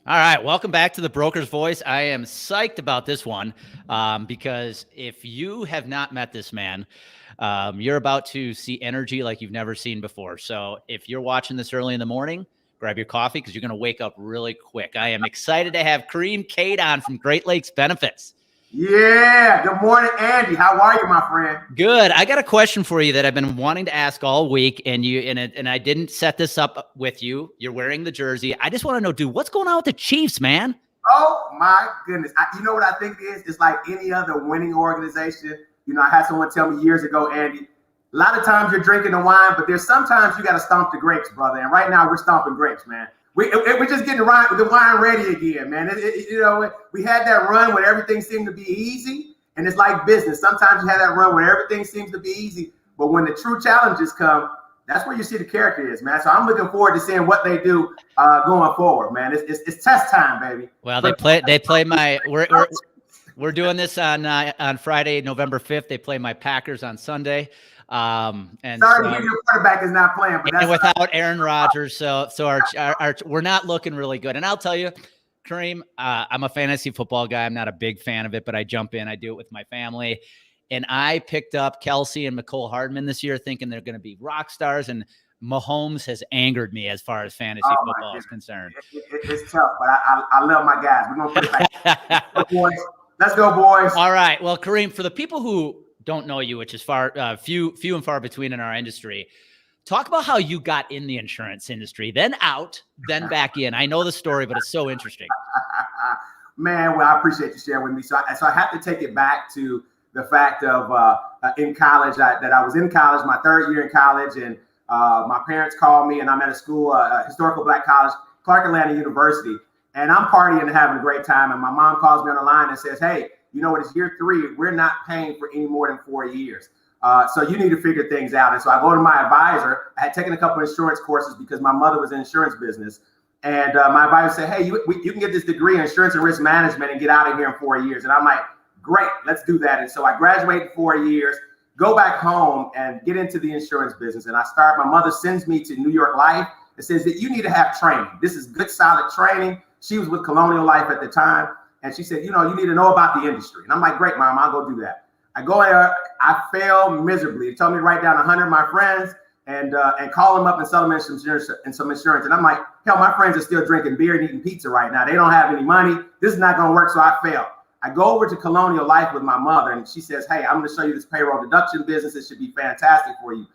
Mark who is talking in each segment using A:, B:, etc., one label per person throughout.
A: All right, welcome back to the Broker's Voice. I am psyched about this one because if you have not met this man, you're about to see energy like you've never seen before. So if you're watching this early in the morning, grab your coffee because you're going to wake up really quick. I am excited to have Kareim Cade on from Great Lakes Benefits.
B: Yeah. Good morning, Andy. How are you, my friend?
A: Good. I got a question for you that I've been wanting to ask all week, and I didn't set this up with you. You're wearing the jersey. I just want to know, dude, what's going on with the Chiefs, man?
B: Oh my goodness. You know what I think it is? It's like any other winning organization. I had someone tell me years ago, Andy, a lot of times you're drinking the wine, but there's sometimes you got to stomp the grapes, brother. And right now we're stomping grapes, man. We're just getting the wine ready again, man. We had that run where everything seemed to be easy, and it's like business. Sometimes you have that run where everything seems to be easy, but when the true challenges come, that's where you see the character is, man. So I'm looking forward to seeing what they do going forward, man. It's test time, baby.
A: Well, they play my we're doing this on Friday, November 5th. They play my Packers on Sunday.
B: And sorry to hear your quarterback is not playing, but that's
A: without Aaron Rodgers, so our we're not looking really good. And I'll tell you, Kareim, I'm a fantasy football guy. I'm not a big fan of it, but I jump in. I do it with my family. And I picked up Kelsey and McCole Hardman this year, thinking they're going to be rock stars. And Mahomes has angered me as far as fantasy football is concerned.
B: It's tough, but I love my guys. We're going to put it back. Let's go, boys.
A: All right. Well, Kareim, for the people who don't know you, which is few and far between in our industry, talk about how you got in the insurance industry, then out, then back in. I know the story, but it's so interesting.
B: Man, well, I appreciate you sharing with me. So I have to take it back to the fact of in college, that I was in college, my third year in college, and my parents called me, and I'm at a school, historical black college, Clark Atlanta University, and I'm partying and having a great time. And my mom calls me on the line and says, "Hey, you know what? It's year 3. We're not paying for any more than 4 years. So you need to figure things out." And so I go to my advisor. I had taken a couple of insurance courses because my mother was in insurance business. And my advisor said, "Hey, you can get this degree in insurance and risk management and get out of here in 4 years." And I'm like, "Great, let's do that." And so I graduated 4 years, go back home and get into the insurance business. And my mother sends me to New York Life. It says that you need to have training. This is good, solid training. She was with Colonial Life at the time. And she said, you need to know about the industry. And I'm like, "Great, Mom, I'll go do that." I go there, I fail miserably. They told me to write down 100 of my friends and call them up and sell them some insurance. And I'm like, hell, my friends are still drinking beer and eating pizza right now. They don't have any money. This is not going to work, so I failed. I go over to Colonial Life with my mother, and she says, "Hey, I'm going to show you this payroll deduction business. It should be fantastic for you."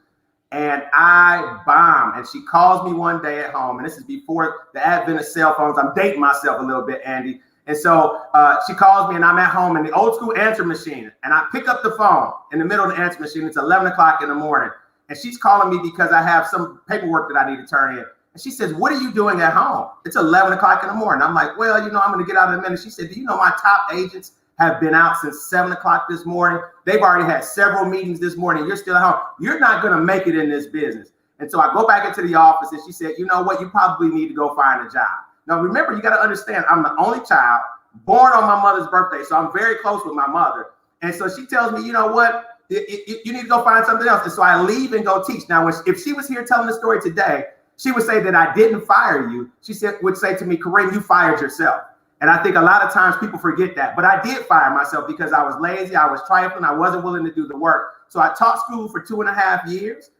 B: And I bomb. And she calls me one day at home, and this is before the advent of cell phones. I'm dating myself a little bit, Andy. And so she calls me, and I'm at home in the old school answer machine. And I pick up the phone in the middle of the answer machine. It's 11 o'clock in the morning. And she's calling me because I have some paperwork that I need to turn in. And she says, "What are you doing at home? It's 11 o'clock in the morning." I'm like, "Well, I'm going to get out in a minute." She said, "Do you know my top agents have been out since 7 o'clock this morning? They've already had several meetings this morning. You're still at home. You're not going to make it in this business." And so I go back into the office, and she said, "You know what? You probably need to go find a job." Now, remember, you got to understand, I'm the only child born on my mother's birthday. So I'm very close with my mother. And so she tells me, "You know what? You need to go find something else." And so I leave and go teach. Now, if she was here telling the story today, she would say that I didn't fire you. She would say to me, "Kareim, you fired yourself." And I think a lot of times people forget that. But I did fire myself because I was lazy. I was trifling. I wasn't willing to do the work. So I taught school for 2.5 years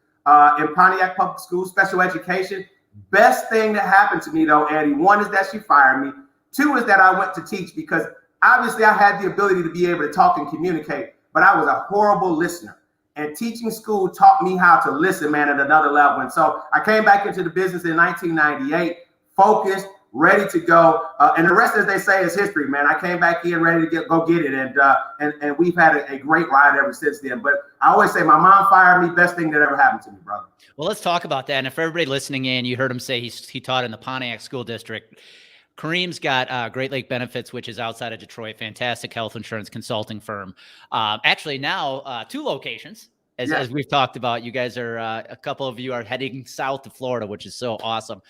B: in Pontiac Public School, special education. Best thing that happened to me, though, Andy, one is that she fired me. 2 is that I went to teach because obviously I had the ability to be able to talk and communicate, but I was a horrible listener. And teaching school taught me how to listen, man, at another level. And so I came back into the business in 1998, focused, ready to go. And the rest, as they say, is history, man. I came back in ready to go get it. And we've had a great ride ever since then. But I always say my mom fired me. Best thing that ever happened to me, brother.
A: Well, let's talk about that. And for everybody listening in, you heard him say he taught in the Pontiac School District. Kareem's got Great Lake Benefits, which is outside of Detroit. Fantastic health insurance consulting firm. Actually, now 2 locations, as we've talked about. You guys are a couple of you are heading south to Florida, which is so awesome.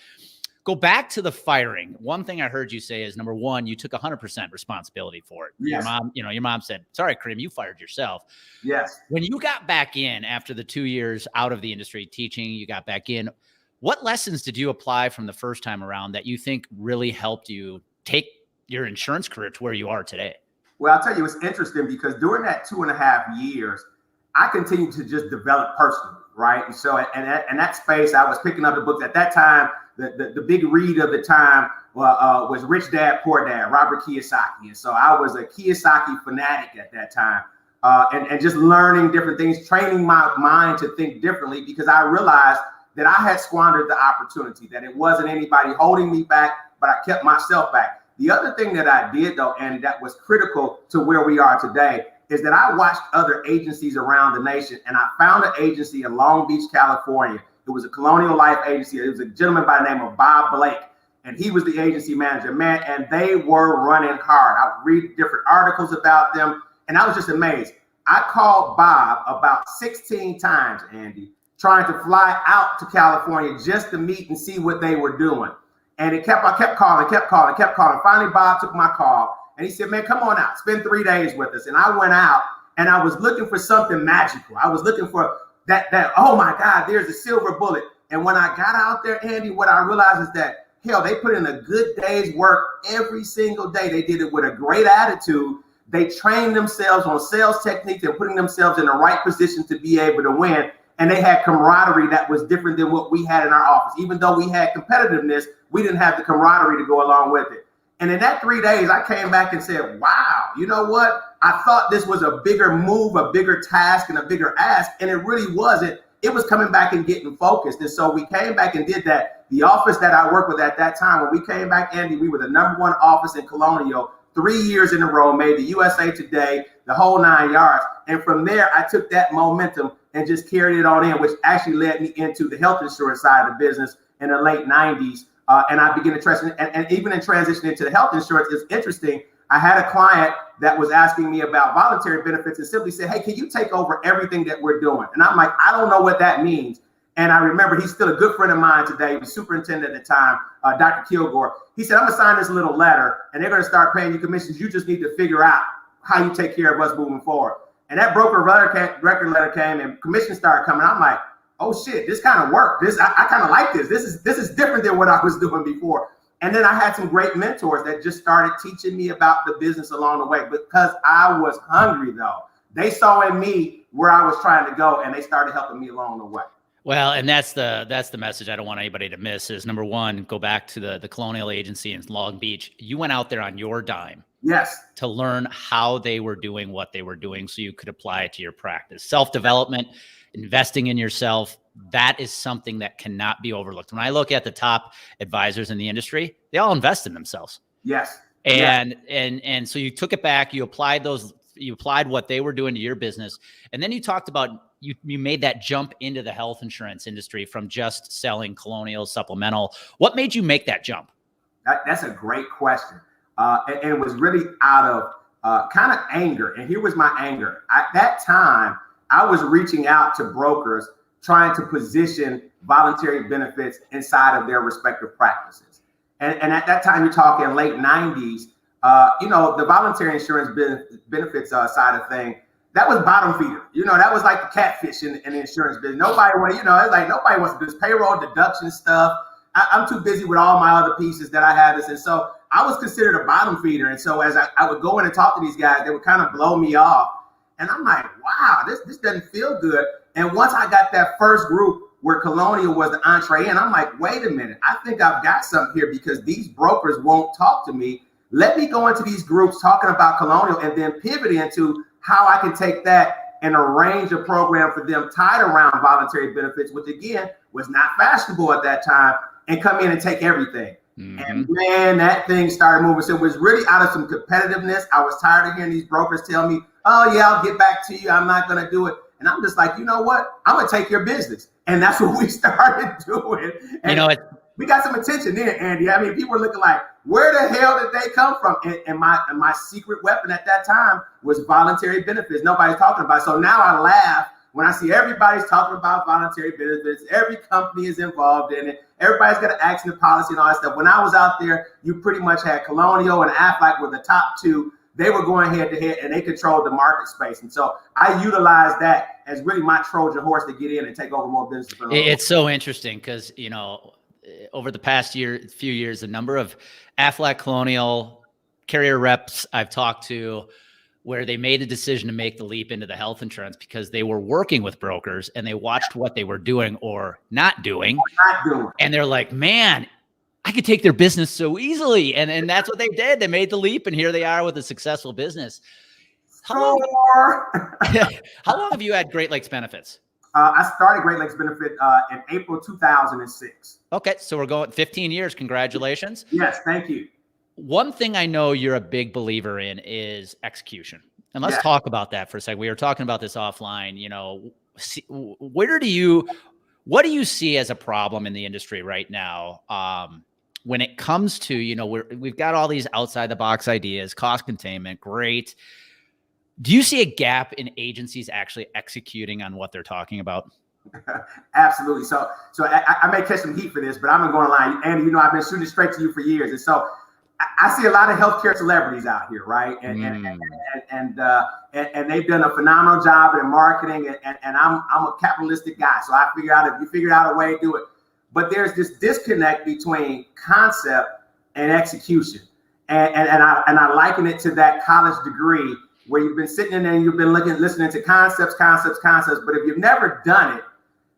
A: Go back to the firing. One thing I heard you say is, number one, you took 100% responsibility for it.
B: Yes.
A: Your mom said, "Sorry, Kareim, you fired yourself."
B: Yes.
A: When you got back in after the 2 years out of the industry teaching, you got back in. What lessons did you apply from the first time around that you think really helped you take your insurance career to where you are today?
B: Well, I'll tell you, it's interesting because during that 2.5 years, I continued to just develop personally, right? And so, in that space, I was picking up the books. At that time, the big read of the time was Rich Dad, Poor Dad, Robert Kiyosaki. And so I was a Kiyosaki fanatic at that time, and just learning different things, training my mind to think differently, because I realized that I had squandered the opportunity, that it wasn't anybody holding me back, but I kept myself back. The other thing that I did, though, and that was critical to where we are today, is that I watched other agencies around the nation, and I found an agency in Long Beach, California. It was a Colonial Life agency. It was a gentleman by the name of Bob Blake, and he was the agency manager, man, and they were running hard. I would read different articles about them, and I was just amazed. I called Bob about 16 times, Andy, trying to fly out to California just to meet and see what they were doing. And I kept calling. Finally, Bob took my call and he said, man, come on out, spend 3 days with us. And I went out and I was looking for something magical. I was looking for that, oh my God, there's a silver bullet. And when I got out there, Andy, what I realized is that, hell, they put in a good day's work every single day. They did it with a great attitude. They trained themselves on sales techniques and putting themselves in the right position to be able to win. And they had camaraderie that was different than what we had in our office. Even though we had competitiveness, we didn't have the camaraderie to go along with it. And in that 3 days, I came back and said, wow, you know what? I thought this was a bigger move, a bigger task, and a bigger ask. And it really wasn't. It was coming back and getting focused. And so we came back and did that. The office that I worked with at that time, when we came back, Andy, we were the #1 office in Colonial 3 years in a row, made the USA Today, the whole 9 yards. And from there, I took that momentum and just carried it on in, which actually led me into the health insurance side of the business in the late 90s. And I began to transition, and even in transitioning into the health insurance, it's interesting. I had a client that was asking me about voluntary benefits and simply said, hey, can you take over everything that we're doing? And I'm like, I don't know what that means. And I remember he's still a good friend of mine today. He was superintendent at the time, Dr. Kilgore. He said, I'm gonna sign this little letter and they're gonna start paying you commissions. You just need to figure out how you take care of us moving forward. And that broker record letter came and commissions started coming. I'm like, oh shit, this kind of worked. I kind of like this. This is different than what I was doing before. And then I had some great mentors that just started teaching me about the business along the way, because I was hungry though. They saw in me where I was trying to go and they started helping me along the way.
A: Well, and that's the message I don't want anybody to miss is, number one, go back to the Colonial Agency in Long Beach. You went out there on your dime.
B: Yes.
A: To learn how they were doing what they were doing so you could apply it to your practice. Self-development, investing in yourself, that is something that cannot be overlooked. When I look at the top advisors in the industry, they all invest in themselves.
B: Yes.
A: And so you took it back, you applied what they were doing to your business. And then you talked about you made that jump into the health insurance industry from just selling Colonial supplemental. What made you make that jump?
B: That's a great question. And it was really out of kind of anger. And here was my anger. At that time, I was reaching out to brokers trying to position voluntary benefits inside of their respective practices. And at that time, you're talking late 90s, the voluntary insurance benefits side of thing, that was bottom feeder. That was like the catfish in the insurance business. Nobody wants to do this payroll deduction stuff. I'm too busy with all my other pieces that I have this. And so I was considered a bottom feeder. And so as I would go in and talk to these guys, they would kind of blow me off. And I'm like, wow, this doesn't feel good. And once I got that first group where Colonial was the entree in, I'm like, wait a minute, I think I've got something here, because these brokers won't talk to me. Let me go into these groups talking about Colonial and then pivot into how I can take that and arrange a program for them tied around voluntary benefits, which again was not fashionable at that time, and come in and take everything. Mm-hmm. And man, that thing started moving. So it was really out of some competitiveness. I was tired of hearing these brokers tell me, oh yeah, I'll get back to you, I'm not going to do it. And I'm just like, you know what? I'm going to take your business. And that's what we started doing. And we got some attention there, Andy. I mean, people were looking like, where the hell did they come from? And my secret weapon at that time was voluntary benefits. Nobody's talking about it. So now I laugh when I see everybody's talking about voluntary benefits. Every company is involved in it. Everybody's got an accident policy and all that stuff. When I was out there, you pretty much had Colonial and Aflac were the top two. They were going head to head and they controlled the market space. And so I utilized that as really my Trojan horse to get in and take over more business.
A: It's so interesting because, over the past few years, the number of Aflac Colonial carrier reps I've talked to where they made a decision to make the leap into the health insurance because they were working with brokers and they watched what they were doing or not doing. And they're like, man, I could take their business so easily. And that's what they did. They made the leap and here they are with a successful business. How long have you had Great Lakes Benefits?
B: I started Great Lakes Benefit in April 2006.
A: Okay, so we're going 15 years. Congratulations.
B: Yes, thank you.
A: One thing I know you're a big believer in is execution. And let's talk about that for a second. We were talking about this offline. What do you see as a problem in the industry right now when it comes to, we've got all these outside the box ideas, cost containment, great. Do you see a gap in agencies actually executing on what they're talking about?
B: Absolutely. So I may catch some heat for this, but I'm going to lie. Andy, I've been shooting straight to you for years. And so I see a lot of healthcare celebrities out here, right? And they've done a phenomenal job in marketing. And I'm a capitalistic guy, so I figure out if you figure out a way to do it. But there's this disconnect between concept and execution, and I liken it to that college degree where you've been sitting in there and you've been listening to concepts. But if you've never done it,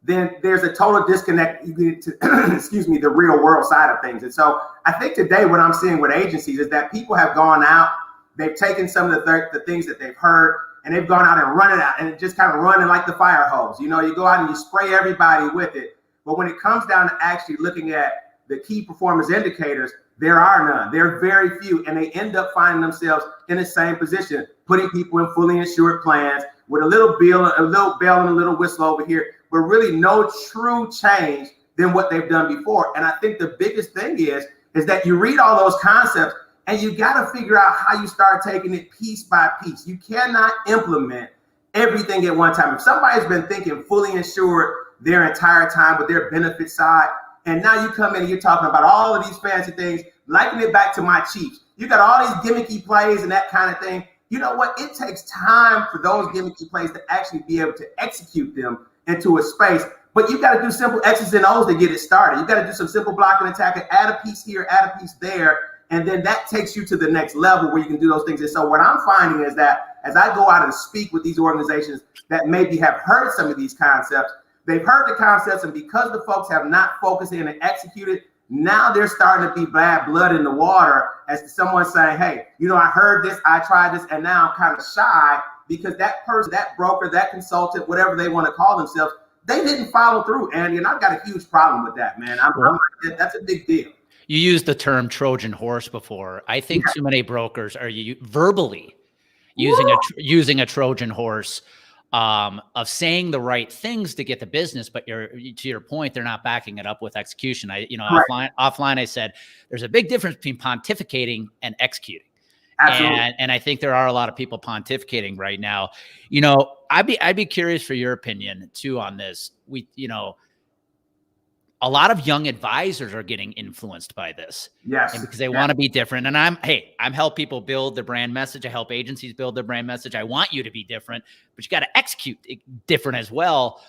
B: then there's a total disconnect. You get to, the real world side of things. And so I think today what I'm seeing with agencies is that people have gone out, they've taken some of the things that they've heard and they've gone out and run it out and just kind of running like the fire hose. You go out and you spray everybody with it. But when it comes down to actually looking at the key performance indicators, there are none. There are very few. And they end up finding themselves in the same position, putting people in fully insured plans with a little bell and a little whistle over here, but really no true change than what they've done before. And I think the biggest thing is that you read all those concepts and you got to figure out how you start taking it piece by piece. You cannot implement everything at one time. If somebody's been thinking fully insured their entire time with their benefit side, and now you come in and you're talking about all of these fancy things, liking it back to my Chiefs. You got all these gimmicky plays and that kind of thing. You know what? It takes time for those gimmicky plays to actually be able to execute them into a space. But you got to do simple X's and O's to get it started. You got to do some simple blocking and tackling, add a piece here, add a piece there. And then that takes you to the next level where you can do those things. And so what I'm finding is that as I go out and speak with these organizations that maybe have heard some of these concepts, they've heard the concepts, and because the folks have not focused in and executed, now they're starting to be bad blood in the water as to someone saying, hey, I heard this, I tried this, and now I'm kind of shy because that person, that broker, that consultant, whatever they want to call themselves, they didn't follow through, Andy, and I've got a huge problem with that, man. That's a big deal.
A: You used the term Trojan horse before. I think too many brokers are verbally using a Trojan horse of saying the right things to get the business, but to your point, they're not backing it up with execution. Offline, I said there's a big difference between pontificating and executing. Absolutely. And I think there are a lot of people pontificating right now. I'd be curious for your opinion too on this. A lot of young advisors are getting influenced by this.
B: Yes.
A: And because they want to be different. And I'm help people build their brand message. I help agencies build their brand message. I want you to be different, but you got to execute different as well.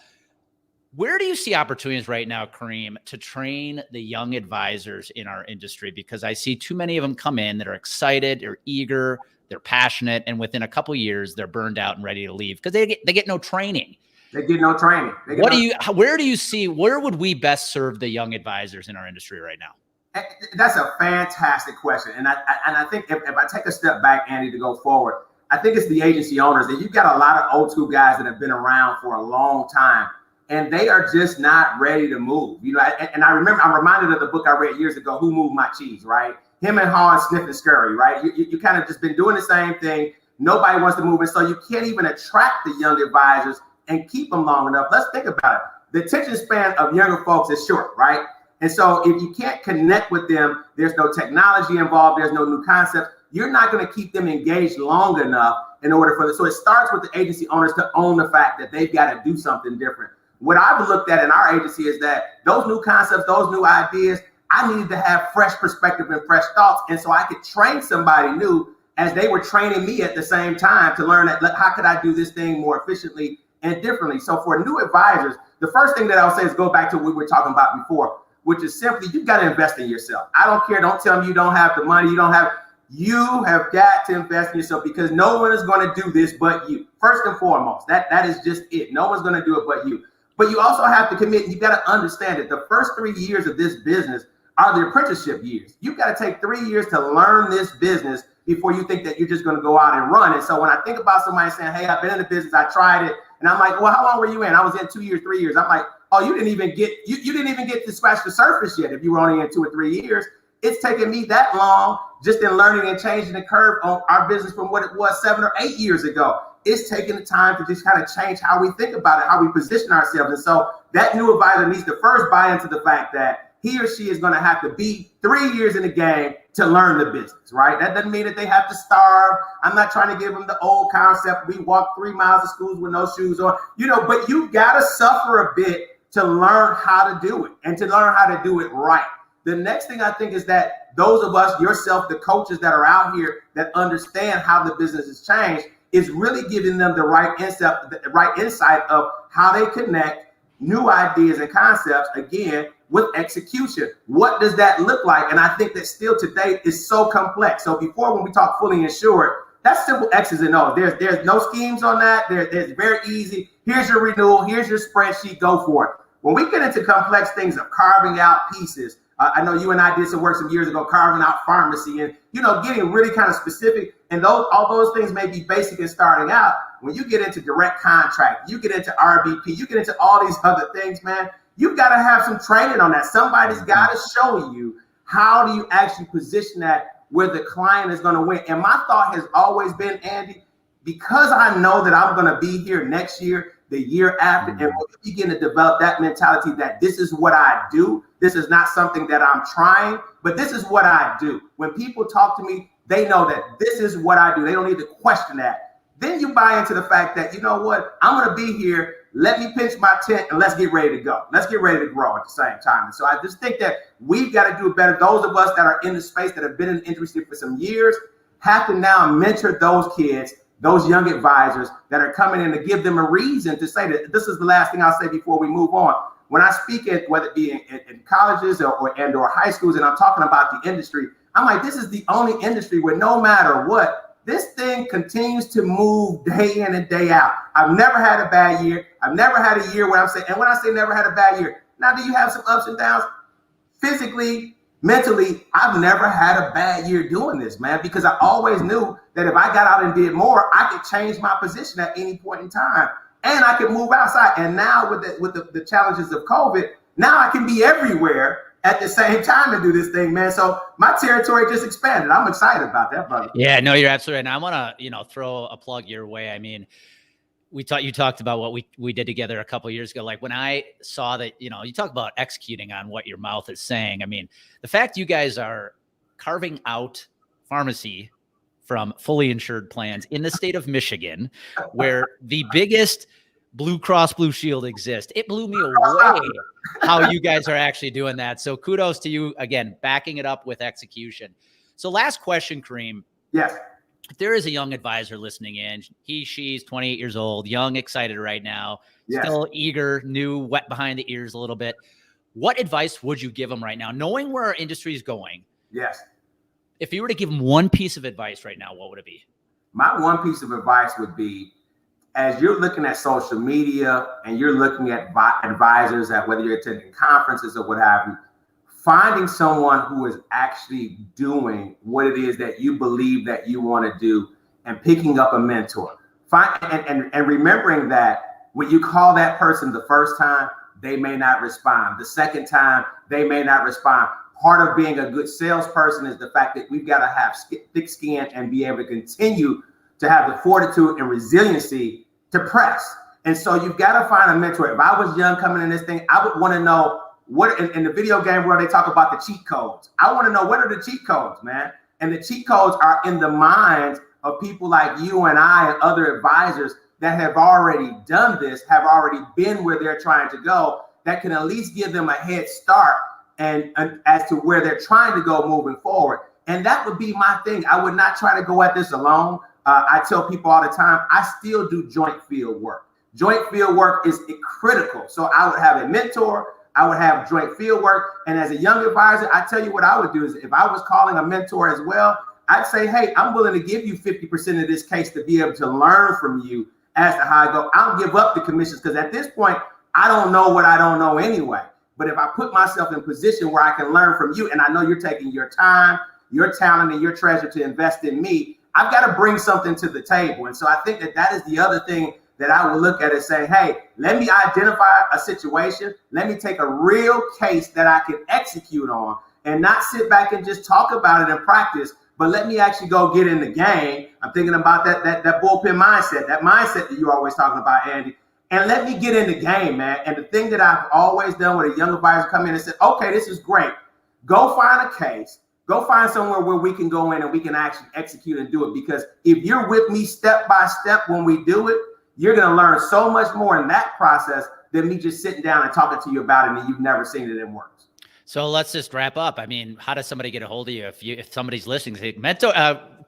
A: Where do you see opportunities right now, Kareim, to train the young advisors in our industry? Because I see too many of them come in that are excited, they're eager, they're passionate, and within a couple of years, they're burned out and ready to leave because they get no training.
B: They get no training.
A: Where would we best serve the young advisors in our industry right now?
B: That's a fantastic question. And I think if I take a step back, Andy, to go forward, I think it's the agency owners. And you've got a lot of old school guys that have been around for a long time, and they are just not ready to move. And I'm reminded of the book I read years ago, Who Moved My Cheese, right? Him and Hall Sniff and Scurry, right? You kind of just been doing the same thing. Nobody wants to move. And so you can't even attract the young advisors and keep them long enough. Let's think about it. The attention span of younger folks is short, right? And so if you can't connect with them, there's no technology involved, there's no new concepts, you're not going to keep them engaged long enough in order for this. So it starts with the agency owners to own the fact that they've got to do something different. What I've looked at in our agency is that those new concepts, those new ideas, I needed to have fresh perspective and fresh thoughts. And so I could train somebody new as they were training me at the same time to learn that how could I do this thing more efficiently and differently. So for new advisors, the first thing that I'll say is go back to what we were talking about before, which is simply you've got to invest in yourself. I don't care. Don't tell me you don't have the money. You have got to invest in yourself, because no one is going to do this but you. First and foremost, that is just it. No one's going to do it but you. But you also have to commit. You got to understand that the first 3 years of this business are the apprenticeship years. You've got to take 3 years to learn this business before you think that you're just going to go out and run. And so when I think about somebody saying, hey, I've been in the business, I tried it, and I'm like, well, how long were you in? I was in 2 years, 3 years. I'm like, oh, you didn't even get to scratch the surface yet if you were only in 2 or 3 years. It's taken me that long just in learning and changing the curve on our business from what it was 7 or 8 years ago. It's taken the time to just kind of change how we think about it, how we position ourselves. And so that new advisor needs to first buy into the fact that he or she is going to have to be 3 years in the game to learn the business, right? That doesn't mean that they have to starve. I'm not trying to give them the old concept. We walk 3 miles to schools with no shoes on, but you got to suffer a bit to learn how to do it and to learn how to do it right. The next thing I think is that those of us, yourself, the coaches that are out here that understand how the business has changed, is really giving them the right insight of how they connect new ideas and concepts, again, with execution. What does that look like? And I think that still today is so complex. So before, when we talk fully insured, that's simple X's and O's. There's no schemes on that. There's very easy. Here's your renewal. Here's your spreadsheet. Go for it. When we get into complex things of carving out pieces, I know you and I did some work some years ago, carving out pharmacy and, getting really kind of specific. And all those things may be basic and starting out. When you get into direct contract, you get into RBP, you get into all these other things, man, you've got to have some training on that. Somebody's got to show you how do you actually position that where the client is going to win. And my thought has always been, Andy, because I know that I'm going to be here next year, the year after, and when you begin to develop that mentality that this is what I do, this is not something that I'm trying, but this is what I do. When people talk to me, they know that this is what I do. They don't need to question that. Then you buy into the fact that, you know what, I'm going to be here. Let me pinch my tent and let's get ready to go. Let's get ready to grow at the same time. And so I just think that we've got to do it better. Those of us that are in the space that have been in the industry for some years have to now mentor those kids, those young advisors that are coming in, to give them a reason to say that this is the last thing I'll say before we move on. When I speak at, whether it be in colleges or high schools, and I'm talking about the industry, I'm like, this is the only industry where no matter what, this thing continues to move day in and day out. I've never had a bad year. I've never had a year where I'm saying, and when I say never had a bad year, now do you have some ups and downs? Physically, mentally, I've never had a bad year doing this, man, because I always knew that if I got out and did more, I could change my position at any point in time, and I could move outside. And now with the challenges of COVID, now I can be everywhere at the same time and do this thing, man. So my territory just expanded. I'm excited about that, brother.
A: Yeah, no, you're absolutely right. And I want to, throw a plug your way. I mean, you talked about what we did together a couple of years ago. Like when I saw that, you talk about executing on what your mouth is saying. I mean, the fact you guys are carving out pharmacy from fully insured plans in the state of Michigan, where the biggest Blue Cross Blue Shield exists, it blew me away how you guys are actually doing that. So kudos to you again, backing it up with execution. So last question, Kareim.
B: Yes.
A: If there is a young advisor listening in, she's 28 years old, young, excited right now,
B: yes,
A: still eager, new, wet behind the ears a little bit. What advice would you give them right now, knowing where our industry is going?
B: Yes.
A: If you were to give them one piece of advice right now, what would it be?
B: My one piece of advice would be, as you're looking at social media and you're looking at advisors, at whether you're attending conferences or what have you, finding someone who is actually doing what it is that you believe that you want to do and picking up a mentor. And remembering that when you call that person the first time, they may not respond. The second time, they may not respond. Part of being a good salesperson is the fact that we've got to have thick skin and be able to continue to have the fortitude and resiliency to press. And so you've got to find a mentor. If I was young coming in this thing, I would want to know what in the video game world, they talk about the cheat codes. I want to know, what are the cheat codes, man? And the cheat codes are in the minds of people like you and I and other advisors that have already done this, have already been where they're trying to go, that can at least give them a head start and as to where they're trying to go moving forward. And that would be my thing. I would not try to go at this alone. I tell people all the time, I still do joint field work. joint field work is critical. So I would have a mentor, I would have joint field work. And as a young advisor, I tell you what I would do is if I was calling a mentor as well, I'd say, hey, I'm willing to give you 50% of this case to be able to learn from you as to how I go. I'll give up the commissions because at this point, I don't know what I don't know anyway. But if I put myself in a position where I can learn from you, and I know you're taking your time, your talent, and your treasure to invest in me, I've got to bring something to the table. And so I think that is the other thing that I would look at and say, hey, let me identify a situation. Let me take a real case that I can execute on and not sit back and just talk about it in practice, but let me actually go get in the game. I'm thinking about that bullpen mindset, that mindset that you're always talking about, Andy. And let me get in the game, man. And the thing that I've always done with a young advisor come in and said, okay, this is great. Go find a case. Go find somewhere where we can go in and we can actually execute and do it. Because if you're with me step by step when we do it, you're going to learn so much more in that process than me just sitting down and talking to you about it and you've never seen it in works.
A: So let's just wrap up. I mean, how does somebody get a hold of you if somebody's listening? Say, mentor,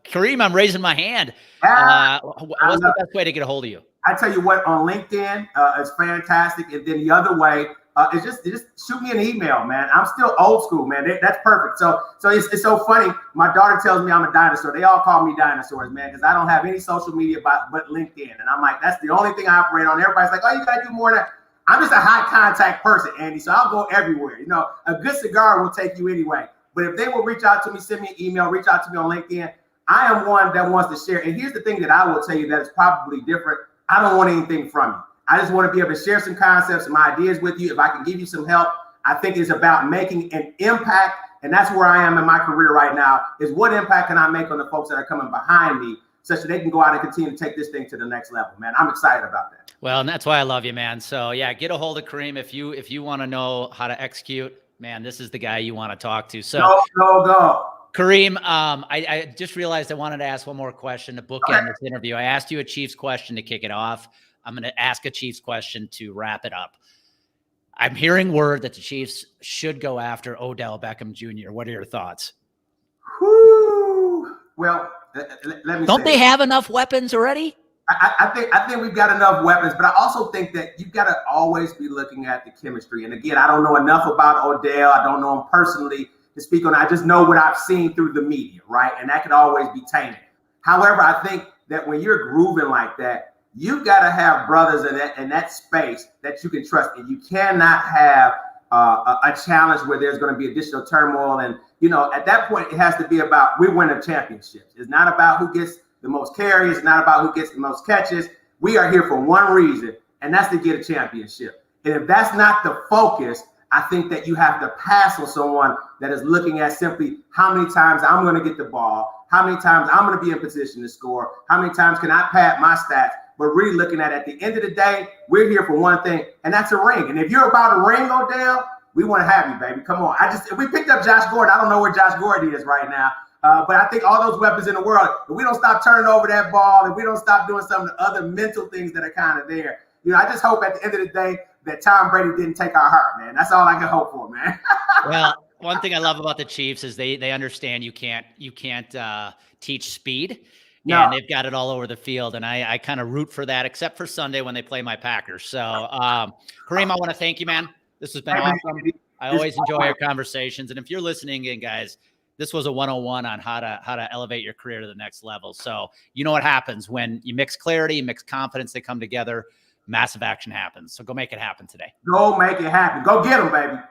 A: Kareim, I'm raising my hand. What's the best way to get a hold of you?
B: I tell you what, on LinkedIn is fantastic, and then the other way is just shoot me an email, man. I'm still old school, man. That's perfect. So it's so funny. My daughter tells me I'm a dinosaur. They all call me dinosaurs, man, because I don't have any social media but LinkedIn, and I'm like, that's the only thing I operate on. Everybody's like, oh, you gotta do more than that. I'm just a high contact person, Andy, so I'll go everywhere. You know, a good cigar will take you anyway. But if they will reach out to me, send me an email, reach out to me on LinkedIn, I am one that wants to share. And here's the thing that I will tell you that is probably different. I don't want anything from you. I just want to be able to share some concepts, some ideas with you. If I can give you some help, I think it's about making an impact. And that's where I am in my career right now, is what impact can I make on the folks that are coming behind me such that they can go out and continue to take this thing to the next level, man. I'm excited about that.
A: Well, and that's why I love you, man. So yeah, get a hold of Kareim if you want to know how to execute, man. This is the guy you want to talk to. So
B: go.
A: Kareim, I just realized I wanted to ask one more question to bookend this interview. I asked you a Chiefs question to kick it off. I'm going to ask a Chiefs question to wrap it up. I'm hearing word that the Chiefs should go after Odell Beckham Jr. What are your thoughts?
B: Whew. Well, let me.
A: Don't they have enough weapons already?
B: I think we've got enough weapons, but I also think that you've got to always be looking at the chemistry. And again, I don't know enough about Odell. I don't know him personally to speak on. I just know what I've seen through the media, right? And that could always be tainted. However, I think that when you're grooving like that, you've got to have brothers in that space that you can trust. And you cannot have a challenge where there's going to be additional turmoil. And, you know, at that point, it has to be about we win a championship. It's not about who gets the most carries. It's not about who gets the most catches. We are here for one reason, and that's to get a championship. And if that's not the focus, I think that you have to pass on someone that is looking at simply how many times I'm going to get the ball, how many times I'm going to be in position to score, how many times can I pad my stats, but really looking at the end of the day, we're here for one thing, and that's a ring. And if you're about a ring, Odell, we want to have you, baby. Come on. If we picked up Josh Gordon, I don't know where Josh Gordon is right now. But I think all those weapons in the world, if we don't stop turning over that ball, if we don't stop doing some of the other mental things that are kind of there, you know, I just hope at the end of the day that Tom Brady didn't take our heart, man. That's all I can hope for, man.
A: Well, one thing I love about the Chiefs is they understand you can't teach speed. No. And they've got it all over the field. And I kind of root for that, except for Sunday when they play my Packers. So, Kareim, I want to thank you, man. This has been awesome. I always enjoy our conversations. And if you're listening in, guys, this was a 101 on how to elevate your career to the next level. So you know what happens when you mix clarity, you mix confidence, they come together, massive action happens. So go make it happen today.
B: Go make it happen. Go get them, baby.